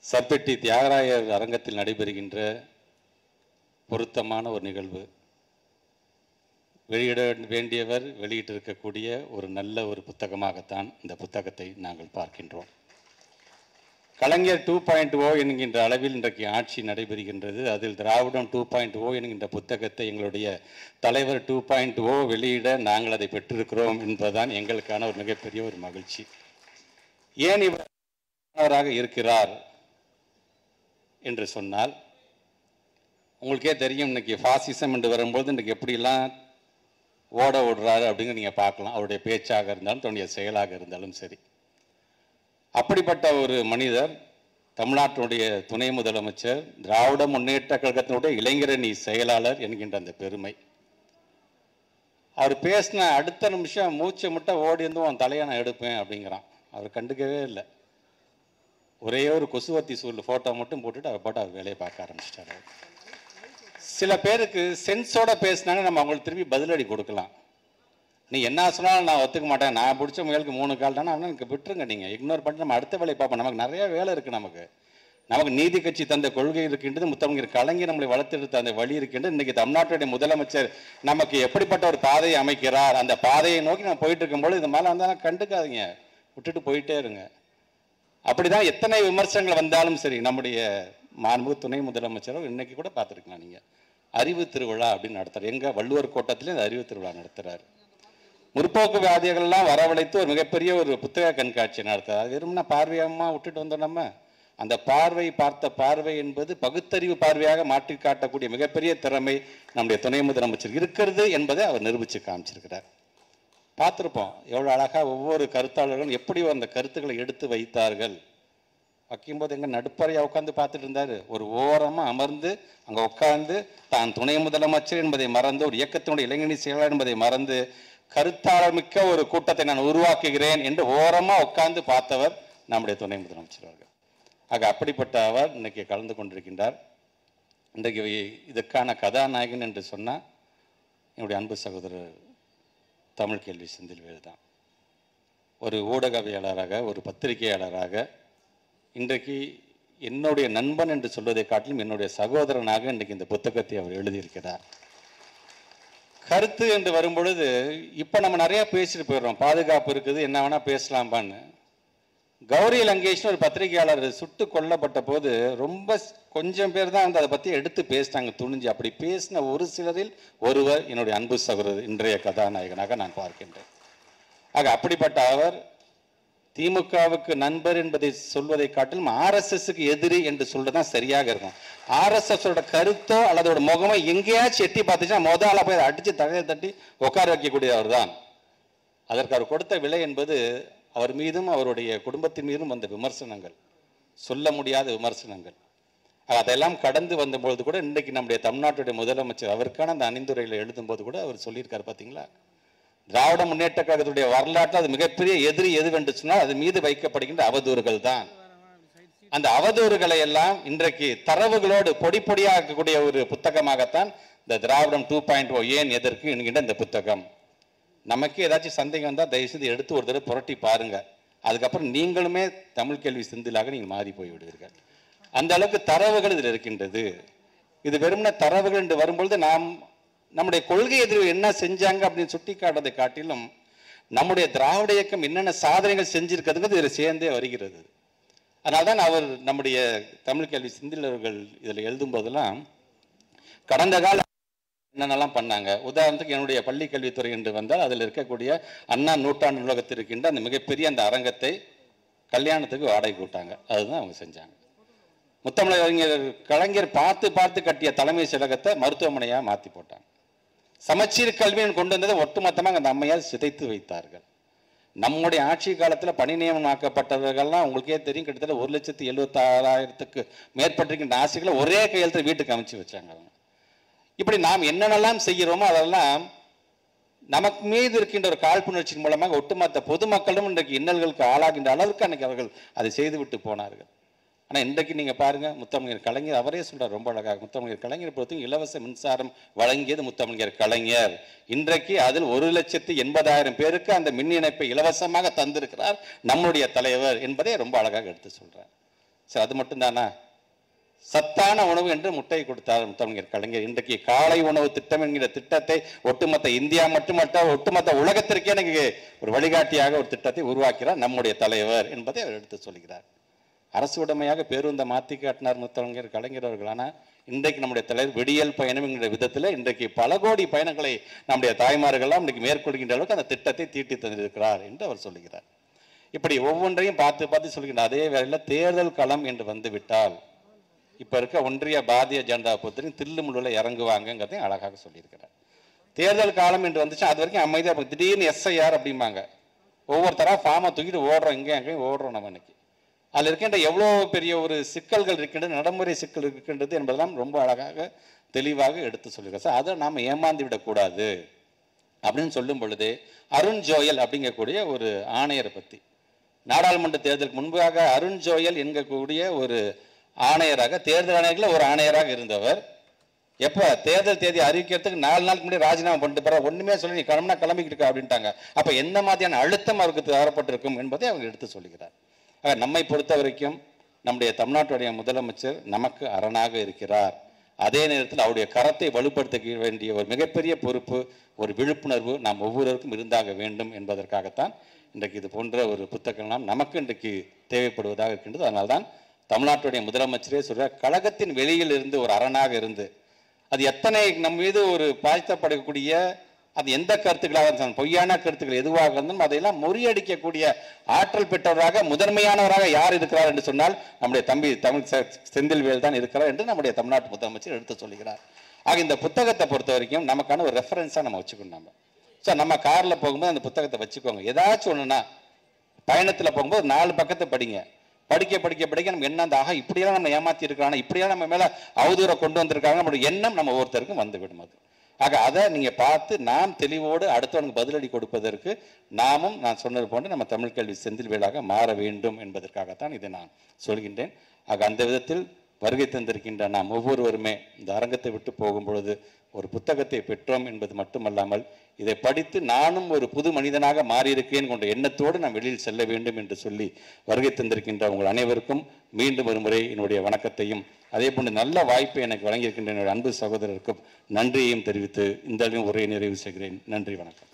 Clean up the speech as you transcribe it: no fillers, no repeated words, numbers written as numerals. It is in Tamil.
சர்பெட்டி தியாகராயர் அரங்கத்தில் நடைபெறுகின்ற பொருத்தமான ஒரு நிகழ்வு. வெளியிட வேண்டியவர் வெளியிட்டிருக்கக்கூடிய ஒரு நல்ல ஒரு புத்தகமாகத்தான் இந்த புத்தகத்தை நாங்கள் பார்க்கின்றோம். கலைஞர் 2.0 என்கின்ற அளவில் இன்றைக்கு ஆட்சி நடைபெறுகின்றது. அதில் திராவிடம் 2.0 என்கின்ற புத்தகத்தை எங்களுடைய தலைவர் 2.0 வெளியிட நாங்கள் அதை பெற்றிருக்கிறோம் என்பதுதான் எங்களுக்கான ஒரு மிகப்பெரிய ஒரு மகிழ்ச்சி. ஏன் இவராக இருக்கிறார் என்று சொன்னால், உங்களுக்கே தெரியும், இன்னைக்கு ஃபாசிசம் என்று வரும்போது இன்றைக்கு எப்படிலாம் ஓட விடுறாரு அப்படிங்கிற நீங்கள் பார்க்கலாம். அவருடைய பேச்சாக இருந்தாலும் தன்னுடைய செயலாக இருந்தாலும் சரி. அப்படிப்பட்ட ஒரு மனிதர், தமிழ்நாட்டினுடைய துணை முதலமைச்சர், திராவிட முன்னேற்ற கழகத்தினுடைய இளைஞரணி செயலாளர் என்கின்ற அந்த பெருமை. அவர் பேசின அடுத்த நிமிஷம் மூச்சை முட்டை ஓடி இருந்து உன் தலையை நான் எடுப்பேன் அப்படிங்கிறான். அவர் கண்டுக்கவே இல்லை. ஒரே ஒரு கொசுவத்தி சூழல் ஃபோட்டோ மட்டும் போட்டுட்டு அவர் பாட்டு அவர் வேலையை பார்க்க ஆரம்பிச்சிட்டாரு. சில பேருக்கு சென்ஸோட பேசினாங்க, நம்ம அவங்களுக்கு திரும்பி பதிலடி கொடுக்கலாம். நீ என்ன சொன்னாலும் நான் ஒத்துக்க மாட்டேன், நான் பிடிச்ச முயலுக்கு 3 கால் தானே, ஆனால் எனக்கு விட்டுருங்க, நீங்கள் இக்னோர் பண்ணிட்டு நம்ம அடுத்த வேலையை பார்ப்போம். நமக்கு நிறைய வேலை இருக்குது. நமக்கு நீதி கட்சி தந்த கொள்கை இருக்கின்றது, முத்தமிழர் கலைஞர் நம்மளை வளர்த்தெடுத்த அந்த வழி இருக்கின்றது. இன்றைக்கி தமிழ்நாட்டுடைய முதலமைச்சர் நமக்கு எப்படிப்பட்ட ஒரு பாதையை அமைக்கிறார், அந்த பாதையை நோக்கி நம்ம போயிட்டு இருக்கும்போது இது மேலே வந்தாலும் கண்டுக்காதீங்க, விட்டுட்டு போயிட்டே இருங்க. அப்படிதான் எத்தனை விமர்சனங்கள் வந்தாலும் சரி, நம்முடைய மாண்புமிகு துணை முதலமைச்சரும் இன்னைக்கு கூட பார்த்துருக்கலாம். நீங்கள் அறிவு திருவிழா அப்படின்னு நடத்துகிறார். எங்கள் வள்ளுவர் கோட்டத்திலே அந்த அறிவு திருவிழா நடத்துகிறார். முற்போக்குவாதிகள்லாம் வரவழைத்து ஒரு மிகப்பெரிய ஒரு புத்தக கண்காட்சி நடத்துகிறார். அது வெறும்னா பார்வையமாக விட்டுட்டு வந்தோம். நம்ம அந்த பார்த்த பார்வை என்பது பகுத்தறிவு பார்வையாக மாற்றி காட்டக்கூடிய மிகப்பெரிய திறமை நம்முடைய துணை முதலமைச்சர் இருக்கிறது என்பதை அவர் நிரூபித்து காமிச்சிருக்கிறார். பார்த்துருப்போம் எவ்வளோ அழகாக ஒவ்வொரு கருத்தாளர்களும் எப்படி அந்த கருத்துக்களை எடுத்து வைத்தார்கள். வைக்கும்போது எங்கே நடுப்பறையாக உட்காந்து பார்த்துட்டு இருந்தார். ஒரு ஓரமாக அமர்ந்து அங்கே உட்கார்ந்து தான் துணை முதலமைச்சர் என்பதை மறந்து, ஒரு இயக்கத்தினுடைய இளைஞரணி செயலாளர் என்பதை மறந்து, கருத்தாளர் மிக்க ஒரு கூட்டத்தை நான் உருவாக்குகிறேன் என்று ஓரமாக உட்கார்ந்து பார்த்தவர் நம்முடைய துணை முதலமைச்சர் அவர்கள். ஆக அப்படிப்பட்ட அவர் இன்னைக்கு கலந்து கொண்டிருக்கின்றார். இன்றைக்கு இதற்கான கதாநாயகன் என்று சொன்னால் என்னுடைய அன்பு சகோதரர் தமிழ் கேள்வி செந்தில்வேல் தான். ஒரு ஊடகவியலாளராக, ஒரு பத்திரிகையாளராக, இன்றைக்கு என்னுடைய நண்பன் என்று சொல்வதை காட்டிலும் என்னுடைய சகோதரனாக இன்றைக்கு இந்த புத்தகத்தை அவர் எழுதியிருக்கிறார். கருத்து என்று வரும்பொழுது இப்போ நம்ம நிறைய பேசிட்டு போயிடுறோம். பாதுகாப்பு இருக்குது, என்ன வேணா பேசலாம்பான்னு. கௌரி லங்கேஷ்னு ஒரு பத்திரிகையாளர் சுட்டு கொல்லப்பட்ட போது ரொம்ப கொஞ்சம் பேர் தான் வந்து அதை பற்றி எடுத்து பேசிட்டாங்க துணிஞ்சு. அப்படி பேசின ஒரு சிலரில் ஒருவர் என்னுடைய அன்பு சகோதரர், இன்றைய கதாநாயகனாக நான் பார்க்கின்றேன். ஆக அப்படிப்பட்ட அவர் திமுகவுக்கு நண்பர் என்பதை சொல்வதை காட்டிலும் RSSக்கு எதிரி என்று சொல்றதுதான் சரியாக இருக்கும். RSSோட கருத்தோ அல்லதோட முகமோ எங்கேயாச்சும் எட்டி பார்த்துச்சுன்னா முதல்ல போய் அதை அடிச்சு தலையை தட்டி உட்கார வைக்கக்கூடியவர் தான். அதற்கு அவர் கொடுத்த விலை என்பது அவர் மீதும் அவருடைய குடும்பத்தின் மீதும் வந்த விமர்சனங்கள், சொல்ல முடியாத விமர்சனங்கள். அதெல்லாம் கடந்து வந்தபொழுது கூட இன்றைக்கு நம்முடைய தமிழ்நாட்டுடைய முதலமைச்சர் அவருக்கான அந்த அணிந்துரையில் எழுதும்போது கூட அவர் சொல்லியிருக்காரு. பார்த்தீங்களா, திராவிட முன்னேற்ற கழகத்துடைய வரலாற்றில் அது மிகப்பெரிய எதிரி எதுவென்று சொன்னால் அது மீது வைக்கப்படுகின்ற அவதூறுகள் தான். அந்த அவதூறுகளை எல்லாம் இன்றைக்கு தரவுகளோடு பொடி பொடியாக்கக்கூடிய ஒரு புத்தகமாகத்தான் இந்த திராவிடம் 2.0 ஏன் எதற்கு என்கின்ற இந்த புத்தகம். நமக்கு ஏதாச்சும் சந்தேகம் வந்தால் தயவுசெய்து எடுத்து ஒரு தடவை புரட்டி பாருங்க. அதுக்கப்புறம் நீங்களுமே தமிழ் கேள்வி சிந்திலாக நீங்கள் மாறி போய் விடுவீர்கள். அந்த அளவுக்கு தரவுகள் இதில் இருக்கின்றது. இது வெறும்ன தரவுகள் என்று வரும்பொழுது நம்முடைய கொள்கை எதிர்ப்பு என்ன செஞ்சாங்க அப்படின்னு சுட்டி காட்டுறதை காட்டிலும் நம்முடைய திராவிட இயக்கம் என்னென்ன சாதனைகள் செஞ்சிருக்கிறது இதில் சேர்ந்தே வருகிறது. அதனால்தான் அவர் நம்முடைய தமிழ் கேள்வி சிந்திலர்கள் இதில் எழுதும் போதெல்லாம் கடந்த கால என்னென்னலாம் பண்ணாங்க. உதாரணத்துக்கு என்னுடைய பள்ளி கல்வித்துறை என்று வந்தால் அதில் இருக்கக்கூடிய அண்ணா நூற்றாண்டு நூலகத்தில் இருக்கின்ற அந்த மிகப்பெரிய அந்த அரங்கத்தை கல்யாணத்துக்கு வாடகை கூட்டாங்க. அதுதான் அவங்க செஞ்சாங்க. முத்தமிழர் கலைஞர் பார்த்து கட்டிய தலைமை செயலகத்தை மருத்துவமனையாக மாற்றி போட்டாங்க. சமச்சீர் கல்வியை கொண்டு வந்ததை ஒட்டுமொத்தமாக அந்த அம்மையார் சிதைத்து வைத்தார்கள். நம்முடைய ஆட்சி காலத்தில் பணி நியமனமாக்கப்பட்டவர்கள்லாம் உங்களுக்கே தெரியும், கிட்டத்தட்ட 1,76,000க்கு மேற்பட்டிருக்கின்ற ஆசைகளை ஒரே கையெழுத்து வீட்டுக்கு அமைச்சு வச்சாங்க. அவங்க இப்படி நாம் என்னென்னலாம் செய்கிறோமோ அதெல்லாம் நமக்கு மீது இருக்கின்ற ஒரு காழ்ப்புணர்ச்சியின் மூலமாக ஒட்டுமொத்த பொதுமக்களும் இன்றைக்கு இன்னல்களுக்கு ஆளாகின்ற அளவுக்கு அன்றைக்கு அவர்கள் அதை செய்துவிட்டு போனார்கள். ஆனால் இன்றைக்கு நீங்கள் பாருங்கள், முத்தமிழர் கலைஞர் அவரே சொல்கிறார் ரொம்ப அழகாக. முத்தமிழர் கலைஞர் பொறுத்தவரைக்கும் இலவச மின்சாரம் வழங்கியது முத்தமிழர் கலைஞர். இன்றைக்கு அதில் 1,80,000 பேருக்கு அந்த மின் இணைப்பை இலவசமாக தந்திருக்கிறார் நம்முடைய தலைவர் என்பதை ரொம்ப அழகாக எடுத்து சொல்கிறார். சார் அது மட்டும்தானா? சத்தான உணவு என்று முட்டை கொடுத்தார் முத்தமிழர் கலைஞர். இன்றைக்கு காலை உணவு திட்டம் என்கிற திட்டத்தை ஒட்டுமொத்த இந்தியா மட்டுமல்ல ஒட்டுமொத்த உலகத்திற்கே எனக்கு ஒரு வழிகாட்டியாக ஒரு திட்டத்தை உருவாக்கிறார் நம்முடைய தலைவர் என்பதை அவர் எடுத்து சொல்கிறார். அரசு உடைமையாக பேருந்தை மாற்றி காட்டினார் முத்தமிழர் கலைஞர் அவர்கள். ஆனால் இன்றைக்கு நம்முடைய தலைவர் விடியல் பயணம் என்கிற விதத்தில் இன்றைக்கு பல கோடி பயணங்களை நம்முடைய தாய்மார்கள்லாம் இன்றைக்கு மேற்கொள்கின்ற அளவுக்கு அந்த திட்டத்தை தீட்டி தந்திருக்கிறார் என்று அவர் சொல்லுகிறார். இப்படி ஒவ்வொன்றையும் பார்த்து பார்த்து சொல்கிறார். அதே வேளையில் தேர்தல் களம் என்று வந்துவிட்டால் இப்போ இருக்க ஒன்றிய பாரதிய ஜனதா பொறுத்தவரைக்கும் தில்லுமுள்ளில் இறங்குவாங்கங்கிறதையும் அழகாக சொல்லியிருக்கிறார். தேர்தல் காலம் என்று வந்துச்சு அது வரைக்கும் அமைதியாக திடீர்னு எஸ்ஐஆர் அப்படிம்பாங்க. ஒவ்வொருத்தராக ஃபார்மை தூக்கிட்டு ஓடுறோம், எங்கேயும் ஓடுறோம். நம்ம இன்னைக்கு அதில் இருக்கின்ற எவ்வளோ பெரிய ஒரு சிக்கல்கள் இருக்கின்றது, நடைமுறை சிக்கல் இருக்கின்றது என்பதெல்லாம் ரொம்ப அழகாக தெளிவாக எடுத்து சொல்லியிருக்கார். சார் அதை நாம் ஏமாந்து விடக்கூடாது அப்படின்னு சொல்லும் பொழுது அருண் ஜோயல் அப்படிங்கக்கூடிய ஒரு ஆணையரை பற்றி, நாடாளுமன்ற தேர்தலுக்கு முன்பாக அருண் ஜோயல் என்கக்கூடிய ஒரு ஆணையராக, தேர்தல் ஆணையர்களில் ஒரு ஆணையராக இருந்தவர், எப்போ தேர்தல் தேதி அறிவிக்கிறதுக்கு 4 நாளுக்கு முன்னாடி ராஜினாமா பண்ணிட்டு போற, ஒன்றுமே சொல்லி நீ கிளம்புனா கிளம்பிக்கிட்டு இருக்கா அப்படின்ட்டாங்க. அப்போ என்ன மாதிரியான அழுத்தம் அவருக்கு தரப்பட்டிருக்கும் என்பதை அவங்க எடுத்து சொல்லுகிறார். நம்மை பொறுத்த வரைக்கும் நம்முடைய தமிழ்நாட்டுடைய முதலமைச்சர் நமக்கு அரணாக இருக்கிறார். அதே நேரத்தில் அவருடைய கரத்தை வலுப்படுத்த வேண்டிய ஒரு மிகப்பெரிய பொறுப்பு, ஒரு விழிப்புணர்வு நாம் ஒவ்வொருவருக்கும் இருந்தாக வேண்டும் என்பதற்காகத்தான் இன்றைக்கு இது போன்ற ஒரு புத்தகம்லாம் நமக்கு இன்றைக்கு தேவைப்படுவதாக இருக்கின்றது. அதனால்தான் தமிழ்நாட்டுடைய முதலமைச்சரே சொல்ற கழகத்தின் வெளியில் இருந்து ஒரு அரணாக இருந்து அது எத்தனை நம் மீது ஒரு பாதிக்கப்படக்கூடிய அது எந்த கருத்துக்களாக இருந்தாலும் பொய்யான கருத்துக்கள் எதுவாக இருந்தாலும் அதையெல்லாம் முறியடிக்கக்கூடிய ஆற்றல் பெற்றவராக முதன்மையானவராக யார் இருக்கிறார் என்று சொன்னால் நம்முடைய தம்பி செந்தில்வேல் தான் இருக்கிறார் என்று நம்முடைய தமிழ்நாட்டு முதலமைச்சர் எடுத்து சொல்லுகிறார். ஆக இந்த புத்தகத்தை பொறுத்த வரைக்கும் நமக்கான ஒரு ரெஃபரன்ஸாக நம்ம வச்சுக்கணும். நம்ம ஸோ நம்ம காரில் போகும்போது அந்த புத்தகத்தை வச்சுக்கோங்க. ஏதாச்சும் ஒன்றுனா பயணத்தில் போகும்போது 4 பக்கத்தை படிங்க. படிக்க படிக்க படிக்க நம்ம என்ன அந்த இப்படியெல்லாம் நம்ம ஏமாற்றி இருக்கிறாங்க, இப்படியெல்லாம் நம்ம மேலே அவதூறை கொண்டு வந்திருக்காங்க, நம்மளுடைய எண்ணம் நம்ம ஒவ்வொருத்தருக்கும் வந்துவிடும். அது ஆக அதை நீங்கள் பார்த்து நாம் தெளிவோடு அடுத்தவனுக்கு பதிலடி கொடுப்பதற்கு நாமும் நான் சொன்னது போன்று நம்ம தமிழ் கல்வி செந்தில்வேலாக மாற வேண்டும் என்பதற்காகத்தான் இதை நான் சொல்கின்றேன். ஆக அந்த விதத்தில் வருகை தந்திருக்கின்ற நாம் ஒவ்வொருவருமே இந்த அரங்கத்தை விட்டு போகும் பொழுது ஒரு புத்தகத்தை பெற்றோம் என்பது மட்டுமல்லாமல் இதை படித்து நானும் ஒரு புது மனிதனாக மாறியிருக்கேன் கொண்ட எண்ணத்தோடு நான் வெளியில் செல்ல வேண்டும் என்று சொல்லி வருகை தந்திருக்கின்ற உங்கள் அனைவருக்கும் மீண்டும் ஒரு முறை என்னுடைய வணக்கத்தையும் அதே போன்று நல்ல வாய்ப்பை எனக்கு வழங்கியிருக்கின்ற என்னுடைய அன்பு சகோதரருக்கும் நன்றியையும் தெரிவித்து இந்த உரையை நிறைவு செய்கிறேன். நன்றி, வணக்கம்.